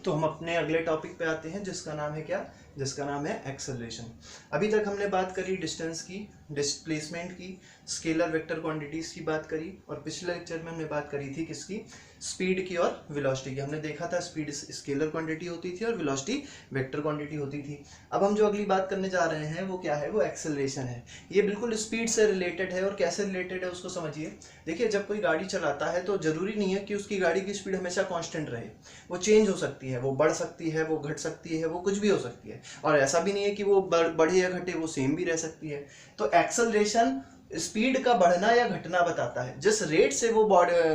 तो हम अपने अगले टॉपिक पे आते हैं जिसका नाम है क्या, जिसका नाम है एक्सेलरेशन। अभी तक हमने बात करी डिस्टेंस की, डिस्प्लेसमेंट की, स्केलर वेक्टर क्वांटिटीज की बात करी, और पिछले लेक्चर में हमने बात करी थी किसकी, स्पीड की और वेलोसिटी की। हमने देखा था स्पीड स्केलर क्वांटिटी होती थी और वेलोसिटी वेक्टर क्वांटिटी होती थी। अब हम जो अगली बात करने जा रहे हैं वो क्या है, वो एक्सेलरेशन है। ये बिल्कुल स्पीड से रिलेटेड है, और कैसे रिलेटेड है उसको समझिए। देखिए, जब कोई गाड़ी चलाता है तो जरूरी नहीं है कि उसकी गाड़ी की स्पीड हमेशा कांस्टेंट रहे, वो चेंज हो सकती है, वो बढ़ सकती है, वो घट सकती है, वो कुछ भी हो सकती है। और ऐसा भी नहीं है कि वो बढ़े या घटे, वो सेम भी रह सकती है। तो एक्सेलरेशन स्पीड का बढ़ना या घटना बताता है। जिस रेट से वो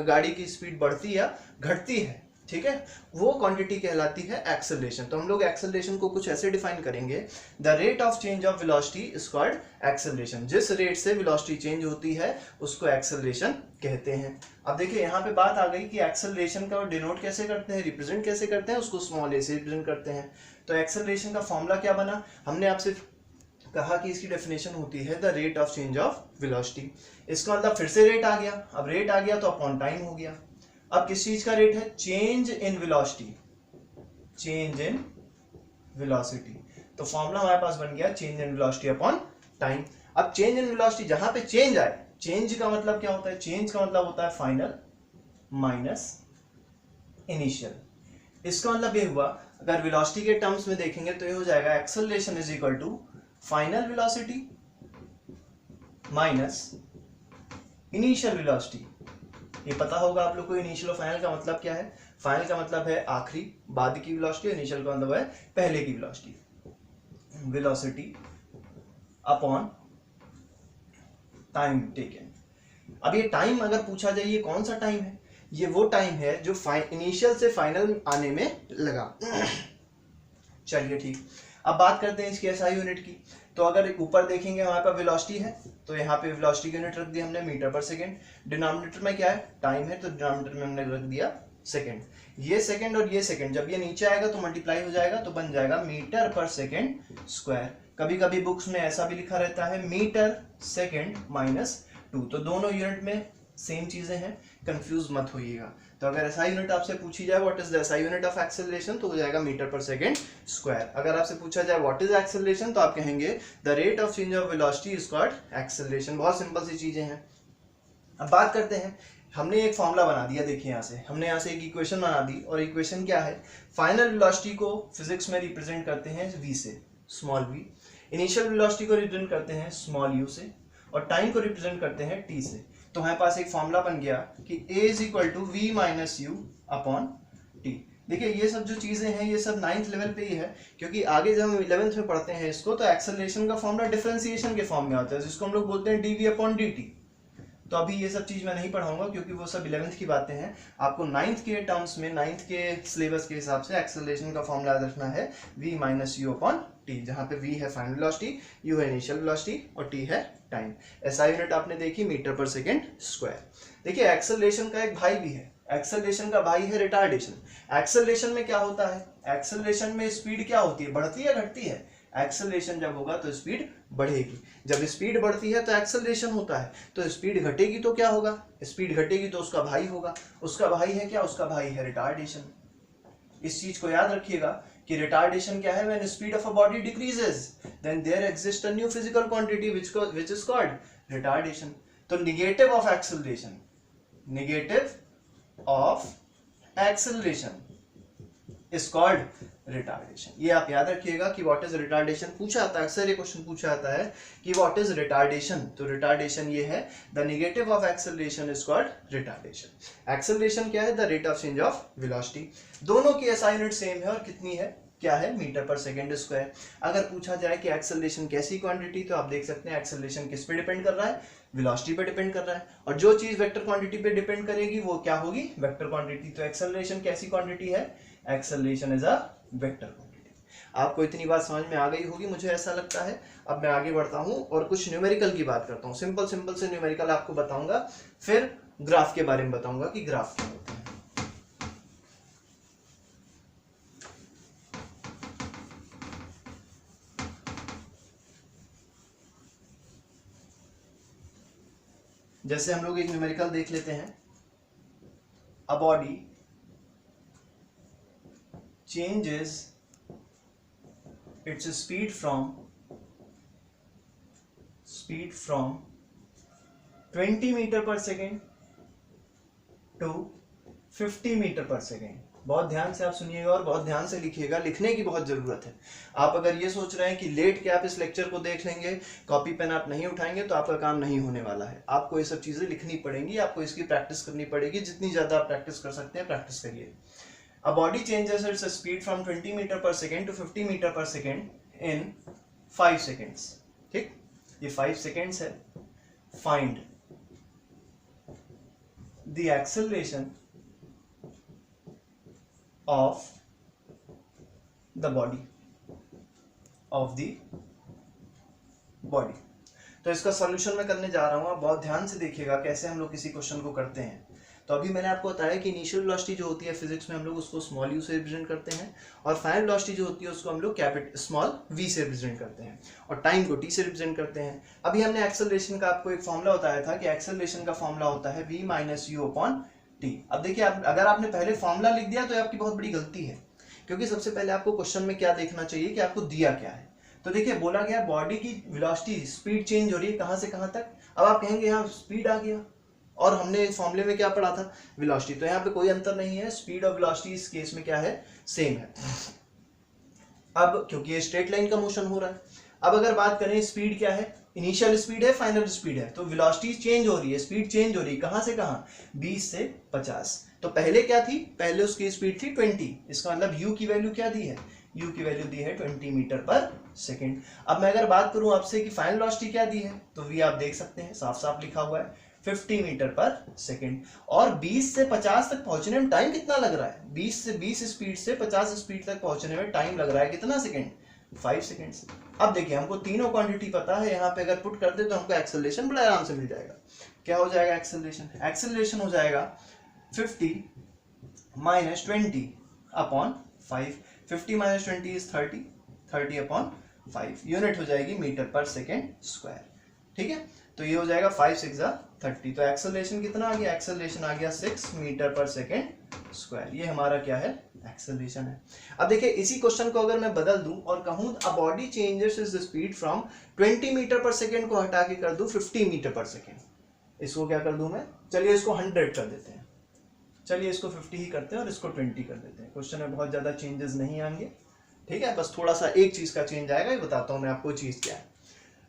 गाड़ी की स्पीड बढ़ती या घटती है, ठीक है, वो क्वांटिटी कहलाती है एक्सेलरेशन। तो हम लोग एक्सेलरेशन को कुछ ऐसे डिफाइन करेंगे, the rate of change of velocity is called acceleration. जिस रेट से वेलोसिटी चेंज होती है उसको एक्सेलरेशन कहते हैं। अब देखिए यहाँ पे बात आ गई कि एक्सेलरेशन का डिनोट कैसे करते हैं, रिप्रेजेंट कैसे करते हैं, उसको स्मॉल ए से रिप्रेजेंट करते हैं। तो एक्सेलरेशन का फॉर्मूला क्या बना, हमने आपसे कहा कि इसकी डेफिनेशन होती है the rate of change of velocity. इसका मतलब फिर से रेट आ गया, अब रेट आ गया तो अपॉन टाइम हो गया। अब किस चीज का रेट है, change in velocity, change in velocity. तो फॉर्मूला हमारे पास बन गया change in velocity upon time. अब चेंज इन वेलोसिटी, जहां पे चेंज आए, चेंज का मतलब क्या होता है, चेंज का मतलब होता है फाइनल माइनस इनिशियल। इसका मतलब ये हुआ, अगर वेलोसिटी के टर्म्स में देखेंगे तो ये हो जाएगा acceleration is equal to final velocity minus initial velocity. ये पता होगा आप लोग को इनिशियल और फाइनल का मतलब क्या है। फाइनल का मतलब है आखिरी, बाद की वेलोसिटी, इनिशियल का मतलब है पहले की velocity. Velocity upon time taken. अब ये टाइम अगर पूछा जाए ये कौन सा टाइम है, ये वो टाइम है जो इनिशियल से फाइनल आने में लगा। चलिए ठीक, अब बात करते हैं इसकी एसआई यूनिट की। तो अगर ऊपर देखेंगे हमारे पास वेलोसिटी है, तो यहाँ पे वेलोसिटी की यूनिट रख दी हमने मीटर पर सेकंड। डिनोमिनेटर में क्या है, टाइम है, तो डिनोमिनेटर में हमने रख दिया सेकंड। ये सेकंड और ये सेकंड जब ये नीचे आएगा तो मल्टीप्लाई हो जाएगा, तो बन जाएगा मीटर पर सेकंड स्क्वायर। कभी कभी बुक्स में ऐसा भी लिखा रहता है मीटर सेकंड माइनस 2, तो दोनों यूनिट में सेम चीजें हैं, कंफ्यूज मत होइएगा। तो अगर एसआई यूनिट आपसे पूछी जाए what is the SI unit of acceleration, तो हो जाएगा मीटर पर सेकंड स्क्वायर। अगर आपसे पूछा जाए व्हाट इज एक्सेलरेशन, तो आप कहेंगे the rate of change of velocity is called acceleration. बहुत सिंपल सी चीजें हैं। अब बात करते हैं, हमने एक फॉर्मूला बना दिया, देखिए यहाँ से हमने यहाँ से एक इक्वेशन बना दी, और इक्वेशन क्या है, फाइनल वेलोसिटी को फिजिक्स में रिप्रेजेंट करते हैं v से, स्मॉल v। इनिशियल वेलोसिटी को रिप्रेजेंट करते हैं स्मॉल u से, और टाइम को रिप्रेजेंट करते हैं t से। तो हमारे पास एक फॉर्मूला बन गया कि a is equal to v minus u upon t. देखिए ये सब जो चीजें हैं ये सब 9th लेवल पे ही है, क्योंकि आगे जब हम 11th में पढ़ते हैं इसको, तो एक्सेलरेशन का फॉर्मूला डिफरेंशिएशन के फॉर्म में आता है, जिसको हम लोग बोलते हैं dv अपॉन dt। तो अभी ये सब चीज मैं नहीं पढ़ाऊंगा क्योंकि वो सब 11th की बातें हैं। आपको 9th के टर्म्स में, 9th के सिलेबस के हिसाब से एक्सेलरेशन का फॉर्मूला रखना है v minus u upon T, जहां पे v है फाइनल वेलोसिटी, u है इनिशियल वेलोसिटी और t है टाइम। एसआई यूनिट आपने देखी मीटर पर सेकंड स्क्वायर। देखिए एक्सेलरेशन का एक भाई भी है, एक्सेलरेशन का भाई है रिटार्डेशन। एक्सेलरेशन में क्या होता है, एक्सेलरेशन में स्पीड क्या होती है, बढ़ती है घटती है। एक्सेलरेशन जब होगा तो स्पीड बढ़ेगी, जब स्पीड बढ़ती है तो एक्सेलरेशन होता है, तो स्पीड घटेगी तो क्या होगा, स्पीड घटेगी तो उसका भाई होगा। उसका भाई है क्या, उसका भाई है रिटार्डेशन। इस चीज को याद रखिएगा कि रिटार्डेशन क्या है, when speed of a body decreases then there exist a new physical quantity which is called retardation. तो negative of acceleration, negative of acceleration is called retardation. ये आप याद रखिएगा कि व्हाट इज रिटार्डेशन, पूछा आता है अक्सर, ये क्वेश्चन पूछा आता है कि व्हाट इज रिटार्डेशन। तो रिटार्डेशन ये है, the negative of acceleration is called retardation. Acceleration क्या है, the rate of change of velocity. दोनों की एसआई यूनिट सेम है, और कितनी है, क्या है, मीटर पर सेकंड स्क्वायर। अगर पूछा जाए कि एक्सेलरेशन कैसी क्वांटिटी, तो आप देख सकते हैं एक्सेलरेशन किस पे डिपेंड कर रहा है, वेलोसिटी पे डिपेंड कर रहा है, और जो चीज वेक्टर क्वांटिटी पे डिपेंड करेगी वो क्या होगी, वेक्टर क्वांटिटी। तो एक्सेलरेशन कैसी क्वांटिटी है, acceleration is a vector quantity. आपको इतनी बात समझ में आ गई होगी मुझे ऐसा लगता है। अब मैं आगे बढ़ता हूं और कुछ न्यूमेरिकल की बात करता हूं, सिंपल सिंपल से न्यूमेरिकल आपको बताऊंगा, फिर ग्राफ के बारे में बताऊंगा कि ग्राफ क्या होता है। जैसे हम लोग एक न्यूमेरिकल देख लेते हैं, a body changes its speed from 20 metre per second to 50 metre per second. बहुत ध्यान से आप सुनिएगा और बहुत ध्यान से लिखिएगा, लिखने की बहुत जरूरत है। आप अगर ये सोच रहे हैं कि लेट के आप इस लेक्चर को देख लेंगे, कॉपी पेन आप नहीं उठाएंगे, तो आपका काम नहीं होने वाला है। आपको ये सब चीजें लिखनी पड़ेंगी, आपको इसकी प्रैक्टिस करनी पड़ेगी। जितनी ज्यादा आप प्रैक्टिस कर सकते हैं प्रैक्टिस करिए। A body changes its speed from 20 metre per second to 50 metre per second in 5 seconds. ठीक, ये 5 सेकेंड्स है। Find the acceleration of the body तो इसका सॉल्यूशन मैं करने जा रहा हूं। आप बहुत ध्यान से देखिएगा कैसे हम लोग किसी क्वेश्चन को करते हैं। तो अभी मैंने आपको बताया कि इनिशियल वेलोसिटी जो होती है फिजिक्स में हम लोग उसको स्मॉल यू से रिप्रेजेंट करते हैं, और फाइनल वेलोसिटी जो होती है उसको हम लोग स्मॉल वी से रिप्रेजेंट करते हैं, और टाइम को टी से रिप्रेजेंट करते हैं। अभी हमने एक्सेलरेशन का आपको एक फॉर्मूला बताया था कि एक्सेलरेशन का फॉर्मूला होता है v minus u upon T. अब देखिए, अगर आपने पहले फॉर्मूला लिख दिया तो आपकी बहुत बड़ी गलती है, क्योंकि सबसे पहले आपको क्वेश्चन में क्या देखना चाहिए कि आपको दिया क्या है। तो देखिए, बोला गया बॉडी की वेलोसिटी स्पीड चेंज हो रही है कहां से कहां तक। अब आप कहेंगे यहाँ स्पीड आ गया, और हमने फॉर्मूले में क्या पढ़ा था, वेलोसिटी। तो यहाँ पे कोई अंतर नहीं है, स्पीड और वेलोसिटी इस केस में क्या है, सेम है। अब क्योंकि ये स्ट्रेट लाइन का मोशन हो रहा है, अब अगर बात करें स्पीड क्या है, इनिशियल स्पीड है, फाइनल स्पीड है, तो वेलोसिटी चेंज हो रही है, स्पीड चेंज हो रही है कहां से कहां, 20 से 50। तो पहले क्या थी, पहले उसकी स्पीड थी 20। इसका मतलब u की वैल्यू क्या दी है, u की वैल्यू दी है 20 मीटर पर सेकेंड। अब मैं अगर बात करूं आपसे कि फाइनल वेलोसिटी क्या दी है, तो v आप देख सकते हैं साफ साफ लिखा हुआ है 50 मीटर पर सेकेंड। और 20 से 50 तक पहुंचने में टाइम कितना लग रहा है, 20 स्पीड से 50 स्पीड तक पहुंचने में टाइम लग रहा है कितना सेकेंड, 5 सेकेंड्स। अब देखिए, हमको तीनों क्वांटिटी पता है, यहाँ पे अगर पुट कर दे तो हमको एक्सेलरेशन बड़ा आराम से मिल जाएगा। क्या हो जाएगा एक्सेलरेशन हो जाएगा 50 minus 20 upon 5। 50 minus 20 is 30 upon 5, unit हो जाएगी मीटर पर सेकेंड स्क्वायर। ठीक है, तो ये हो जाएगा 5 6 30। तो एक्सेलरेशन कितना आ गया, एक्सेलरेशन आ गया 6 मीटर पर सेकेंड स्क्वायर। ये हमारा क्या है, एक्सेलरेशन है। अब देखिए, इसी क्वेश्चन को अगर मैं बदल दूं और कहूं a body changes is the speed from 20 metre per second को हटा के कर दूं 50 मीटर पर सेकेंड, इसको क्या कर दूं मैं, चलिए इसको 100 कर देते हैं, चलिए इसको 50 ही करते हैं और इसको 20 कर देते हैं। क्वेश्चन में बहुत ज्यादा चेंजेस नहीं आएंगे, ठीक है, बस थोड़ा सा एक चीज का चेंज आएगा, ये बताता हूं मैं आपको चीज क्या है।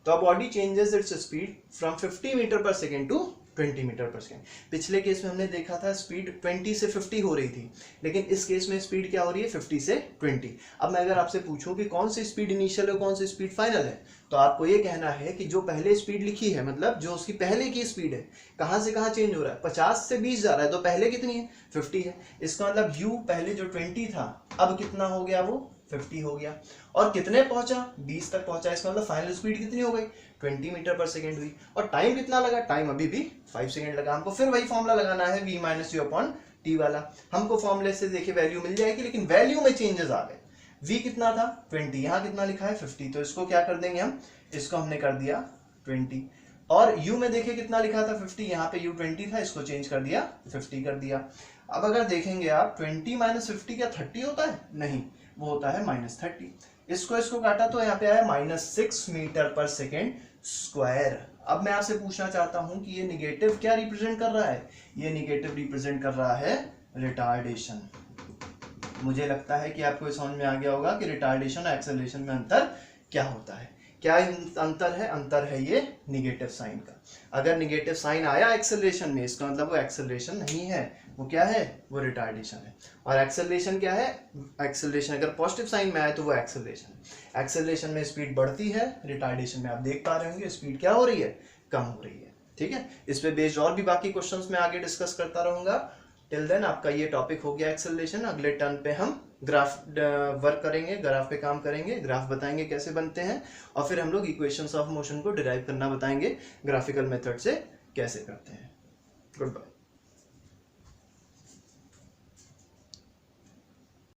तो a body changes its speed from 50 metre per second to 20 metre per second. पिछले केस में हमने देखा था स्पीड 20 से 50 हो रही थी, लेकिन इस केस में स्पीड क्या हो रही है, 50 से 20। अब मैं अगर आपसे पूछूं कि कौन सी स्पीड इनिशियल है कौन सी स्पीड फाइनल है, तो आपको ये कहना है कि जो पहले स्पीड लिखी है, मतलब जो उसकी पहले की स्पीड है, कहां से कहां चेंज हो रहा है, 50 से 20 जा रहा है, तो पहले कितनी है, 50 है। इसका मतलब u पहले जो 20 था अब कितना हो गया, वो 50 हो गया, और कितने पहुंचा, 20 तक पहुंचा। इसका मतलब फाइनल स्पीड कितनी हो गई, 20 मीटर पर सेकेंड हुई। और टाइम कितना लगा, टाइम अभी भी 5 सेकेंड लगा। हमको फिर वही फॉर्मूला लगाना है v minus u upon T वाला। हमको फॉर्मूले से देखिए वैल्यू मिल जाएगी, लेकिन वैल्यू में चेंजेस आ गए। v कितना था 20, यहाँ कितना लिखा है 50, तो इसको क्या कर देंगे हम, इसको हमने कर दिया 20। और u में देखिए कितना लिखा था 50, यहाँ पे u 20 था, इसको चेंज कर दिया 50 कर दिया। अब अगर देखेंगे आप 20 माइनस 50 क्या 30 होता है, नहीं, वो होता है -30। इसको काटा तो यहाँ पे आया -6 मीटर पर सेकेंड स्क्वायर। अब मैं आपसे पूछना चाहता हूं कि ये निगेटिव क्या रिप्रेजेंट कर रहा है, ये निगेटिव रिप्रेजेंट कर रहा है रिटार्डेशन। मुझे लगता है कि आपको समझ में आ गया होगा कि रिटार्डेशन और एक्सेलरेशन में अंतर क्या होता है। क्या अंतर है, अंतर है ये निगेटिव साइन का। अगर निगेटिव साइन आया एक्सेलरेशन में, इसका मतलब वो एक्सेलरेशन नहीं है, वो क्या है, वो रिटार्डेशन है। और एक्सेलरेशन क्या है, एक्सेलरेशन अगर पॉजिटिव साइन में आए तो वो एक्सेलरेशन है। एक्सेलरेशन में स्पीड बढ़ती है, रिटार्डेशन में आप देख पा रहे होंगे स्पीड क्या हो रही है, कम हो रही है। ठीक है, इस पे बेस्ड और भी बाकी क्वेश्चंस में आगे डिस्कस करता रहूंगा। टिल देन आपका ये टॉपिक हो गया एक्सेलरेशन। अगले टर्न पे हम ग्राफ वर्क करेंगे, ग्राफ पे काम करेंगे, ग्राफ बताएंगे कैसे बनते हैं, और फिर हम लोग इक्वेशंस ऑफ मोशन को डिराइव करना बताएंगे, ग्राफिकल मेथड से कैसे करते हैं। Good bye.